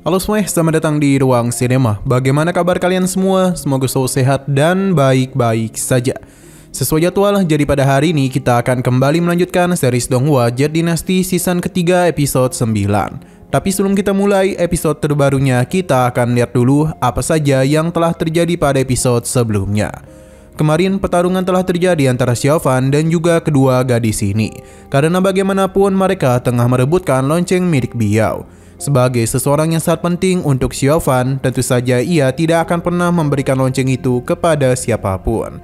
Halo semuanya, selamat datang di Ruang Sinema. Bagaimana kabar kalian semua? Semoga selalu sehat dan baik-baik saja. Sesuai jadwal, jadi pada hari ini kita akan kembali melanjutkan series Donghua Jet Dynasty season ketiga episode 9. Tapi sebelum kita mulai episode terbarunya, kita akan lihat dulu apa saja yang telah terjadi pada episode sebelumnya. Kemarin pertarungan telah terjadi antara Xiaofan dan juga kedua gadis ini. Karena bagaimanapun mereka tengah merebutkan lonceng milik Biao. Sebagai seseorang yang sangat penting untuk Xiaofan, tentu saja ia tidak akan pernah memberikan lonceng itu kepada siapapun.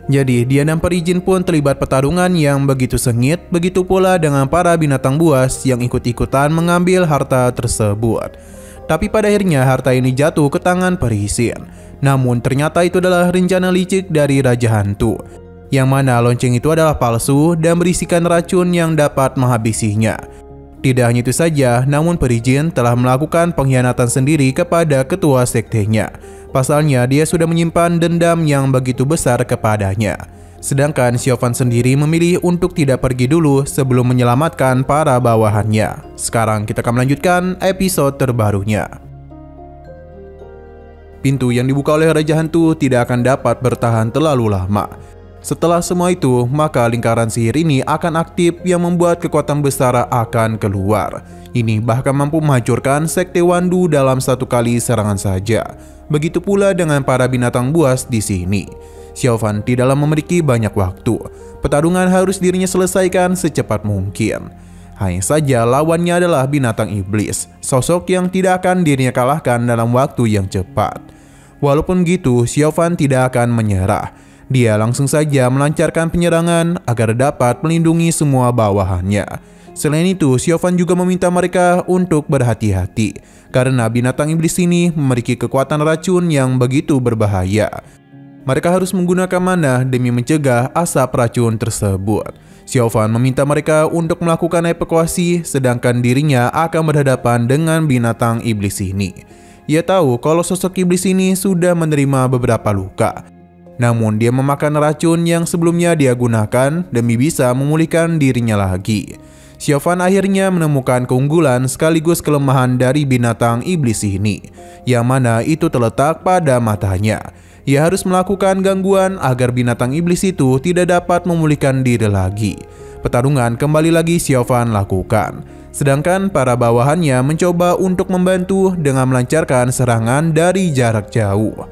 Jadi, dia dan Perijin pun terlibat pertarungan yang begitu sengit, begitu pula dengan para binatang buas yang ikut-ikutan mengambil harta tersebut. Tapi pada akhirnya harta ini jatuh ke tangan Perijin. Namun ternyata itu adalah rencana licik dari Raja Hantu, yang mana lonceng itu adalah palsu dan berisikan racun yang dapat menghabisinya. Tidak hanya itu saja, namun Perijin telah melakukan pengkhianatan sendiri kepada ketua sektenya. Pasalnya, dia sudah menyimpan dendam yang begitu besar kepadanya. Sedangkan Xiaofan sendiri memilih untuk tidak pergi dulu sebelum menyelamatkan para bawahannya. Sekarang kita akan melanjutkan episode terbarunya. Pintu yang dibuka oleh Raja Hantu tidak akan dapat bertahan terlalu lama. Setelah semua itu, maka lingkaran sihir ini akan aktif yang membuat kekuatan besar akan keluar. Ini bahkan mampu menghancurkan sekte Wandu dalam satu kali serangan saja. Begitu pula dengan para binatang buas di sini. Xiaofan tidaklah memiliki banyak waktu. Pertarungan harus dirinya selesaikan secepat mungkin. Hanya saja lawannya adalah binatang iblis, sosok yang tidak akan dirinya kalahkan dalam waktu yang cepat. Walaupun gitu, Xiaofan tidak akan menyerah. Dia langsung saja melancarkan penyerangan agar dapat melindungi semua bawahannya. Selain itu, Xiaofan juga meminta mereka untuk berhati-hati, karena binatang iblis ini memiliki kekuatan racun yang begitu berbahaya. Mereka harus menggunakan mana demi mencegah asap racun tersebut. Xiaofan meminta mereka untuk melakukan evakuasi, sedangkan dirinya akan berhadapan dengan binatang iblis ini. Ia tahu kalau sosok iblis ini sudah menerima beberapa luka. Namun dia memakan racun yang sebelumnya dia gunakan demi bisa memulihkan dirinya lagi. Xiaofan akhirnya menemukan keunggulan sekaligus kelemahan dari binatang iblis ini, yang mana itu terletak pada matanya. Ia harus melakukan gangguan agar binatang iblis itu tidak dapat memulihkan diri lagi. Pertarungan kembali lagi Xiaofan lakukan. Sedangkan para bawahannya mencoba untuk membantu dengan melancarkan serangan dari jarak jauh.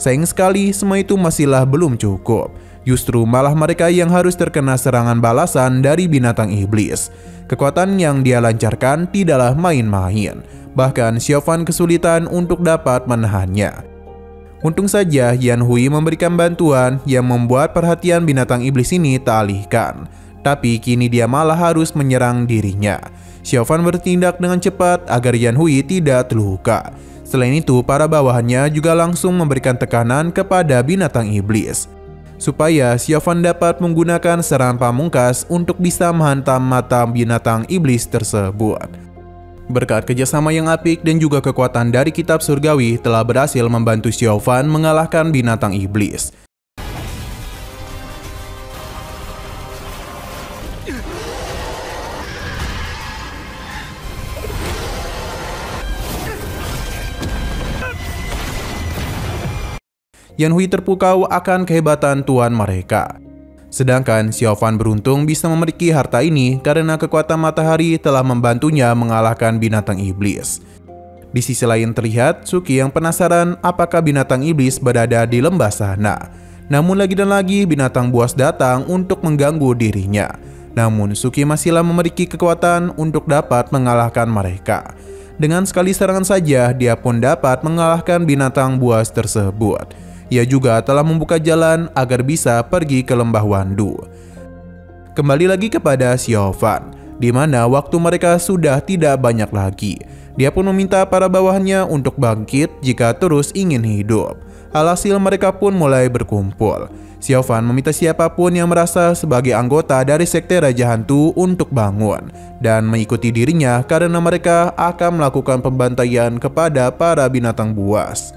Sayang sekali semua itu masihlah belum cukup. Justru malah mereka yang harus terkena serangan balasan dari binatang iblis. Kekuatan yang dia lancarkan tidaklah main-main. Bahkan Xiaofan kesulitan untuk dapat menahannya. Untung saja Yan Hui memberikan bantuan yang membuat perhatian binatang iblis ini teralihkan. Tapi kini dia malah harus menyerang dirinya. Xiaofan bertindak dengan cepat agar Yan Hui tidak terluka. Selain itu, para bawahannya juga langsung memberikan tekanan kepada binatang iblis, supaya Xiaofan dapat menggunakan serangan pamungkas untuk bisa menghantam mata binatang iblis tersebut. Berkat kerjasama yang apik dan juga kekuatan dari kitab surgawi telah berhasil membantu Xiaofan mengalahkan binatang iblis. Yan Hui terpukau akan kehebatan tuan mereka. Sedangkan Xiaofan beruntung bisa memiliki harta ini karena kekuatan matahari telah membantunya mengalahkan binatang iblis. Di sisi lain terlihat Suki yang penasaran apakah binatang iblis berada di lembah sana. Namun lagi dan lagi binatang buas datang untuk mengganggu dirinya. Namun Suki masihlah memiliki kekuatan untuk dapat mengalahkan mereka. Dengan sekali serangan saja dia pun dapat mengalahkan binatang buas tersebut. Ia juga telah membuka jalan agar bisa pergi ke lembah Wandu. Kembali lagi kepada Xiaofan, di mana waktu mereka sudah tidak banyak lagi. Dia pun meminta para bawahannya untuk bangkit jika terus ingin hidup. Alhasil mereka pun mulai berkumpul. Xiaofan meminta siapapun yang merasa sebagai anggota dari sekte Raja Hantu untuk bangun dan mengikuti dirinya karena mereka akan melakukan pembantaian kepada para binatang buas.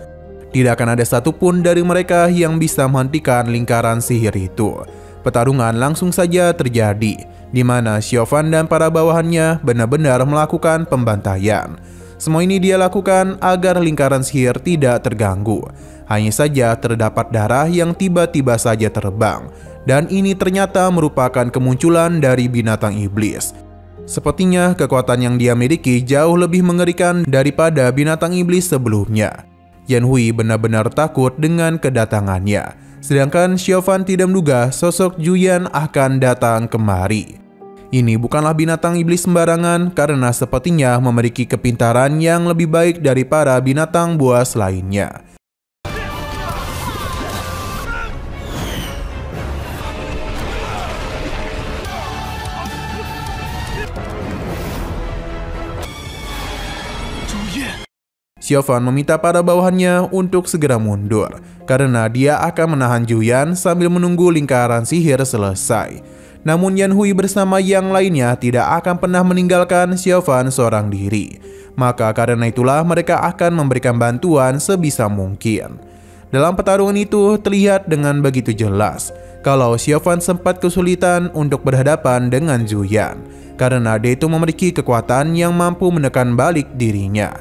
Tidak akan ada satupun dari mereka yang bisa menghentikan lingkaran sihir itu. Pertarungan langsung saja terjadi, di mana Xiaofan dan para bawahannya benar-benar melakukan pembantaian. Semua ini dia lakukan agar lingkaran sihir tidak terganggu. Hanya saja terdapat darah yang tiba-tiba saja terbang, dan ini ternyata merupakan kemunculan dari binatang iblis. Sepertinya kekuatan yang dia miliki jauh lebih mengerikan daripada binatang iblis sebelumnya. Yan Hui benar-benar takut dengan kedatangannya. Sedangkan Xiaofan tidak menduga sosok Juyan akan datang kemari. Ini bukanlah binatang iblis sembarangan karena sepertinya memiliki kepintaran yang lebih baik dari para binatang buas lainnya. Xiaofan meminta para bawahannya untuk segera mundur karena dia akan menahan Juyan sambil menunggu lingkaran sihir selesai. Namun Yan Hui bersama yang lainnya tidak akan pernah meninggalkan Xiaofan seorang diri. Maka karena itulah mereka akan memberikan bantuan sebisa mungkin. Dalam pertarungan itu terlihat dengan begitu jelas kalau Xiaofan sempat kesulitan untuk berhadapan dengan Juyan karena dia itu memiliki kekuatan yang mampu menekan balik dirinya.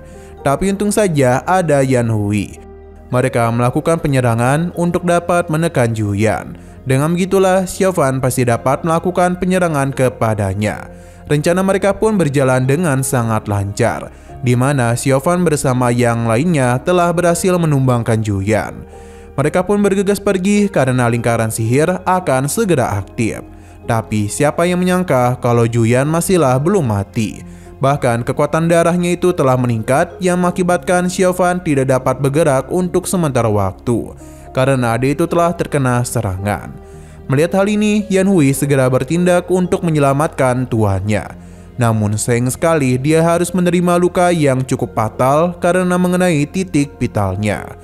Tapi untung saja ada Yan Hui. Mereka melakukan penyerangan untuk dapat menekan Juyan. Dengan begitulah Xiaofan pasti dapat melakukan penyerangan kepadanya. Rencana mereka pun berjalan dengan sangat lancar, di mana Xiaofan bersama yang lainnya telah berhasil menumbangkan Juyan. Mereka pun bergegas pergi karena lingkaran sihir akan segera aktif. Tapi siapa yang menyangka kalau Juyan masihlah belum mati. Bahkan kekuatan darahnya itu telah meningkat yang mengakibatkan Xiaofan tidak dapat bergerak untuk sementara waktu karena dia itu telah terkena serangan. Melihat hal ini, Yan Hui segera bertindak untuk menyelamatkan tuannya. Namun sayang sekali dia harus menerima luka yang cukup fatal karena mengenai titik vitalnya.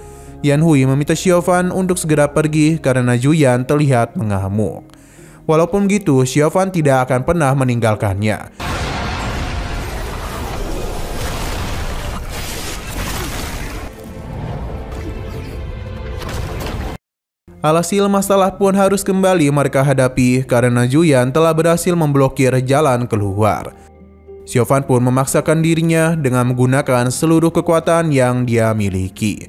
Yan Hui meminta Xiaofan untuk segera pergi karena Juyan terlihat mengamuk. Walaupun begitu, Xiaofan tidak akan pernah meninggalkannya. Alhasil masalah pun harus kembali mereka hadapi karena Juyan telah berhasil memblokir jalan keluar. Xiaofan pun memaksakan dirinya dengan menggunakan seluruh kekuatan yang dia miliki.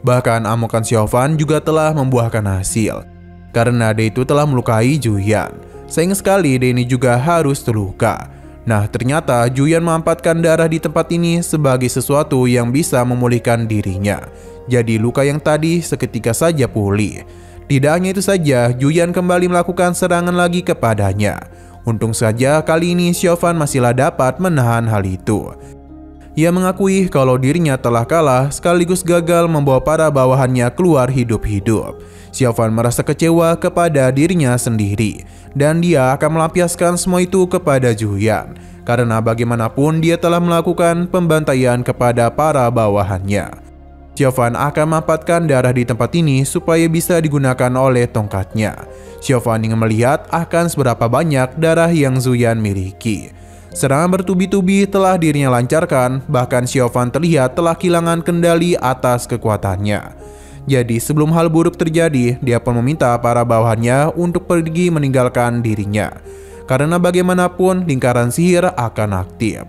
Bahkan amukan Xiaofan juga telah membuahkan hasil karena dia itu telah melukai Juyan. Sayang sekali dia ini juga harus terluka. Nah, ternyata Juyan memanfaatkan darah di tempat ini sebagai sesuatu yang bisa memulihkan dirinya. Jadi luka yang tadi seketika saja pulih. Tidak hanya itu saja, Juyan kembali melakukan serangan lagi kepadanya. Untung saja kali ini Xiaofan masihlah dapat menahan hal itu. Ia mengakui kalau dirinya telah kalah sekaligus gagal membawa para bawahannya keluar hidup-hidup. Xiaofan merasa kecewa kepada dirinya sendiri dan dia akan melampiaskan semua itu kepada Juyan karena bagaimanapun dia telah melakukan pembantaian kepada para bawahannya. Xiaofan akan memanfaatkan darah di tempat ini supaya bisa digunakan oleh tongkatnya. Xiaofan ingin melihat akan seberapa banyak darah yang Juyan miliki. Serangan bertubi-tubi telah dirinya lancarkan, bahkan Xiaofan terlihat telah kehilangan kendali atas kekuatannya. Jadi sebelum hal buruk terjadi, dia pun meminta para bawahannya untuk pergi meninggalkan dirinya. Karena bagaimanapun lingkaran sihir akan aktif.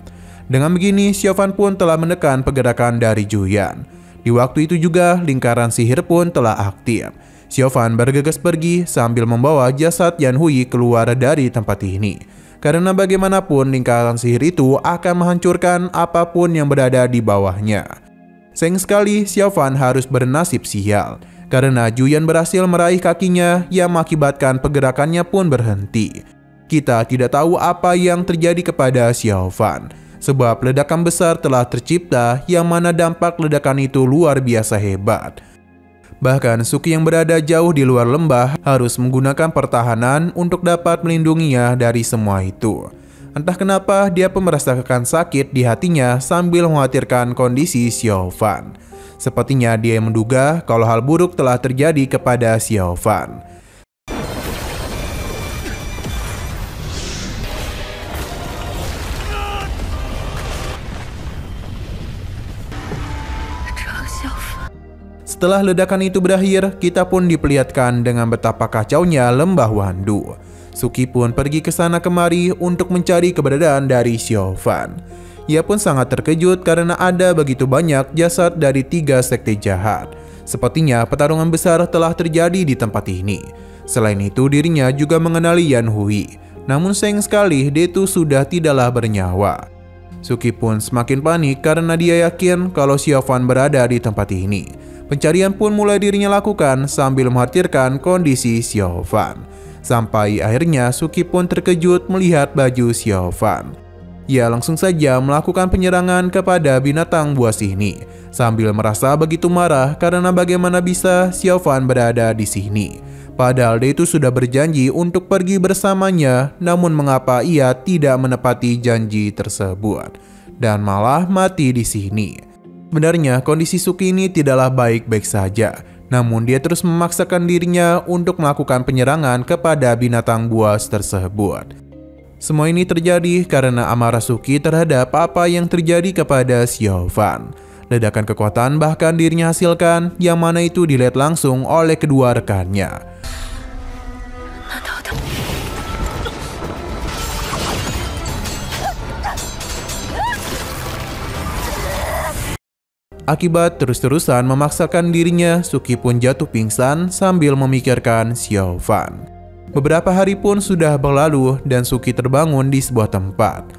Dengan begini, Xiaofan pun telah menekan pergerakan dari Juyan. Di waktu itu juga lingkaran sihir pun telah aktif. Xiaofan bergegas pergi sambil membawa jasad Yan Hui keluar dari tempat ini. Karena bagaimanapun lingkaran sihir itu akan menghancurkan apapun yang berada di bawahnya. Sayang sekali Xiaofan harus bernasib sial karena Juyan berhasil meraih kakinya yang mengakibatkan pergerakannya pun berhenti. Kita tidak tahu apa yang terjadi kepada Xiaofan. Sebab ledakan besar telah tercipta yang mana dampak ledakan itu luar biasa hebat. Bahkan Suki yang berada jauh di luar lembah harus menggunakan pertahanan untuk dapat melindunginya dari semua itu. Entah kenapa dia pun merasakan sakit di hatinya sambil mengkhawatirkan kondisi Xiao Fan. Sepertinya dia menduga kalau hal buruk telah terjadi kepada Xiao Fan. Setelah ledakan itu berakhir, kita pun diperlihatkan dengan betapa kacaunya lembah Wandu. Suki pun pergi ke sana kemari untuk mencari keberadaan dari Xiao Fan. Ia pun sangat terkejut karena ada begitu banyak jasad dari 3 sekte jahat. Sepertinya pertarungan besar telah terjadi di tempat ini. Selain itu, dirinya juga mengenali Yan Hui. Namun sayang sekali, dia itu sudah tidaklah bernyawa. Suki pun semakin panik karena dia yakin kalau Xiao Fan berada di tempat ini. Pencarian pun mulai dirinya lakukan sambil mengkhawatirkan kondisi Xiao Fan. Sampai akhirnya Suki pun terkejut melihat baju Xiao Fan. Ia langsung saja melakukan penyerangan kepada binatang buas ini sambil merasa begitu marah karena bagaimana bisa Xiao Fan berada di sini. Padahal dia itu sudah berjanji untuk pergi bersamanya, namun mengapa ia tidak menepati janji tersebut dan malah mati di sini. Sebenarnya kondisi Suki ini tidaklah baik-baik saja, namun dia terus memaksakan dirinya untuk melakukan penyerangan kepada binatang buas tersebut. Semua ini terjadi karena amarah Suki terhadap apa yang terjadi kepada Xiao Fan. Ledakan kekuatan bahkan dirinya hasilkan, yang mana itu dilihat langsung oleh kedua rekannya. Akibat terus-terusan memaksakan dirinya, Suki pun jatuh pingsan sambil memikirkan Xiao Fan. Beberapa hari pun sudah berlalu dan Suki terbangun di sebuah tempat.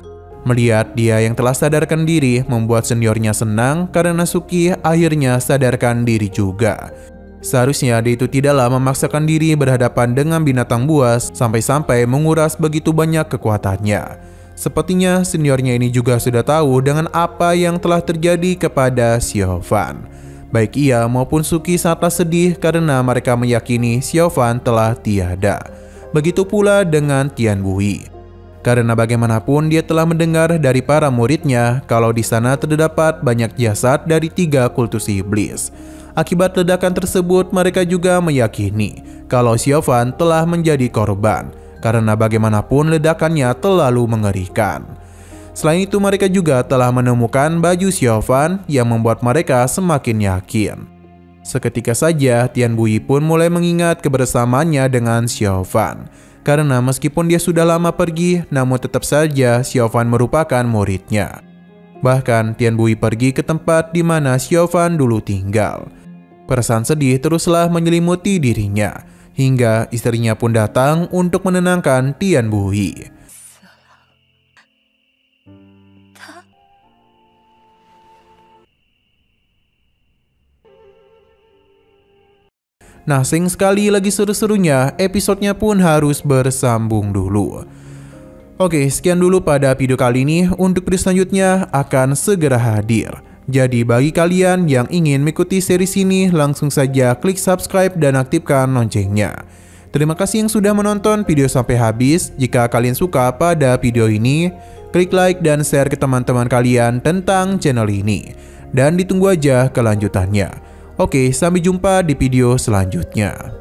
Melihat dia yang telah sadarkan diri membuat seniornya senang karena Suki akhirnya sadarkan diri juga. Seharusnya dia itu tidaklah memaksakan diri berhadapan dengan binatang buas sampai-sampai menguras begitu banyak kekuatannya. Sepertinya seniornya ini juga sudah tahu dengan apa yang telah terjadi kepada Xiao Fan. Baik ia maupun Suki sangatlah sedih karena mereka meyakini Xiao Fan telah tiada. Begitu pula dengan Tian Bui. Karena bagaimanapun dia telah mendengar dari para muridnya kalau di sana terdapat banyak jasad dari 3 kultus iblis. Akibat ledakan tersebut mereka juga meyakini kalau Xiao Fan telah menjadi korban. Karena bagaimanapun ledakannya terlalu mengerikan. Selain itu mereka juga telah menemukan baju Xiao Fan yang membuat mereka semakin yakin. Seketika saja Tian Bui pun mulai mengingat kebersamaannya dengan Xiao Fan. Karena meskipun dia sudah lama pergi, namun tetap saja Xiao Fan merupakan muridnya. Bahkan Tian Bui pergi ke tempat di mana Xiao Fan dulu tinggal. Perasaan sedih teruslah menyelimuti dirinya. Hingga istrinya pun datang untuk menenangkan Tian Bui. Nah, sayang sekali lagi seru-serunya, episodenya pun harus bersambung dulu. Oke, sekian dulu pada video kali ini. Untuk video selanjutnya akan segera hadir. Jadi bagi kalian yang ingin mengikuti series ini, langsung saja klik subscribe dan aktifkan loncengnya. Terima kasih yang sudah menonton video sampai habis. Jika kalian suka pada video ini, klik like dan share ke teman-teman kalian tentang channel ini. Dan ditunggu aja kelanjutannya. Oke, sampai jumpa di video selanjutnya.